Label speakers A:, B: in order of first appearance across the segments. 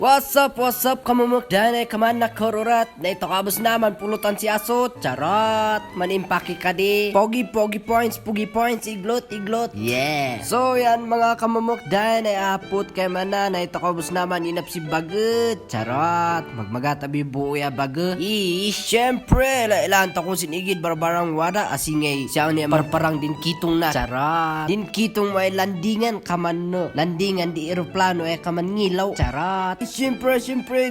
A: What's up, kamumukdan ay kaman nakarurat. Na ito kabos naman pulutan si Asot. Charot, manimpaki ka di. Pogi points, iglot. Yeah. So yan mga kamumukdan ay apot kay mana na ito kabos naman inap si Baget. Charot, magmagatabi buo ya Baget. Syempre, lailan ta kung sinigid barbarang wada asingay. Siya ni parparang din kitong na. Charot, din kitong may landingan kaman no. Landingan di eroplano ay kaman ngilaw. Charot. Siyempre,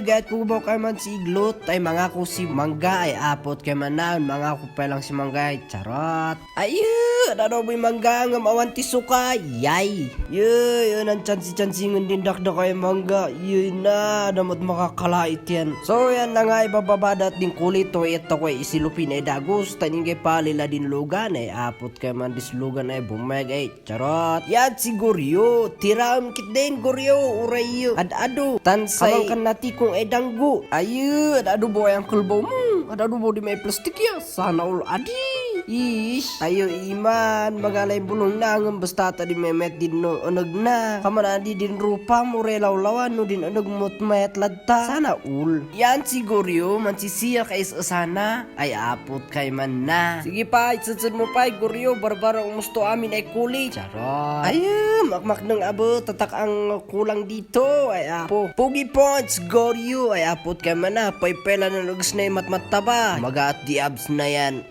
A: kahit kung ba kay man si Iglot, ay mga ko si Mangga ay apot kay manan, mga ko pa lang si Mangga ay charot. Ayun, ano ba yung Mangga nga mawanti suka, yay. Yun, ang chansi-chansingan din dakda kay Mangga, yun na, damot makakalait yan. So yan na nga, ibababadat din kulit to, ito ko ay isilupin ay dagos, taning kay palila din lugan ay apot kay man dislugan ay bumeg ay charot. Yan si Goryo, tiram kit din Goryo, urayo, ad-ado, tansay kan nati kung edanggo. Ayun, ado boy ang kulbo mo. Ado bo di may plastik ya. Sana ul adi. Ish, ayo iman, magalay bulong na ang basta ta di memet din no onog na. Kaman adi din rupa mo relaw-lawan no din onog mutmayat ladta. Sana ul. Yan siguryo, man si siya kay sana ay apot kay man na. Sige pa, itsudsun mo pa, Goryo, barbara umusto amin ay kuli. Charot. Ayun, makmak ng abo, tatak ang kulang dito ay apo. Pogi points, Goryo, ay apot kay man na. Paypela na lugas na yung matmataba. Magaat di abs na yan.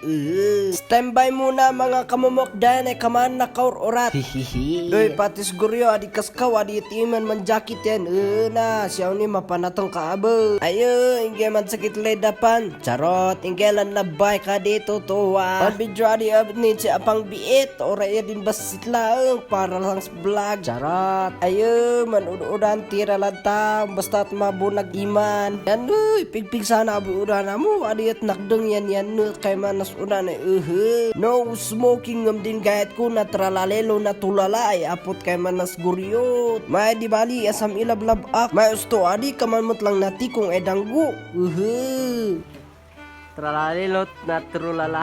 A: Standby muna mga kamumokdan ay kaman na kaur orat. Hihihi. Doy patis Goryo, adi kaskaw, adi itiman man jacket yan. Na, siyaw ni mapanatong kaabo. Ayun, ingge man sakit ledapan. Charot, inggelan na bay ka dito tuwa. Pabidyo adi abnit si apang biit. Oraya din basit lang para lang sa vlog. Charot. Ayun, man udan tira lantang basta't mabunag iman. Yan uy, pigpig sana abu udan mo. Adi at nakdeng yan kay manas udan ay no smoking ngam din gayat ko na tralalelo na tulala ay apot kay manas Goryo. May di bali asam ilablab ak. May usto adi kamanmot lang nati kung edanggo.
B: Tralalilot na trulala.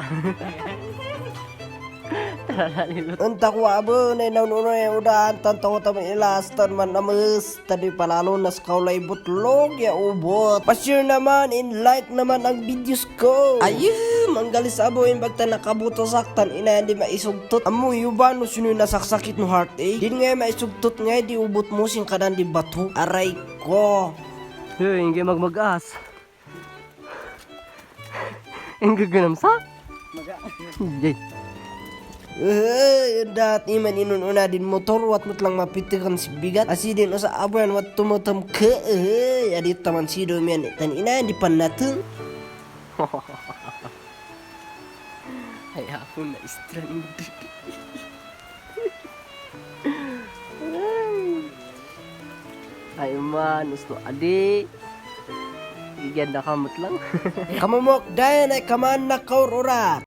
B: Tralalilot.
A: Unta ko abo na naununoy udan tanto ko tamo ilastan man namus tadi palalo nas kaulay butlog ya ubot. Pa-share naman in like naman ang videos ko. Ayun, manggalis abo yung bagta nakabuto saktan ina hindi maisugtot. Amo yuban no sino nasaksakit no heartache. Din nga maisugtot nga di ubot mo sing kadan di bato. Aray ko.
B: Hindi magmagas. Ang gaganam sa? Jay.
A: Dat iman inununa din motor wat mut lang mapitikan si bigat asidin usa abuan wat tumutum ke adit taman sido men tan ina di panatu.
B: Ay ako na strand. Ay man, gusto adi. Igyan na kamot lang.
A: Kamumok dayan ay kaman na kaururat.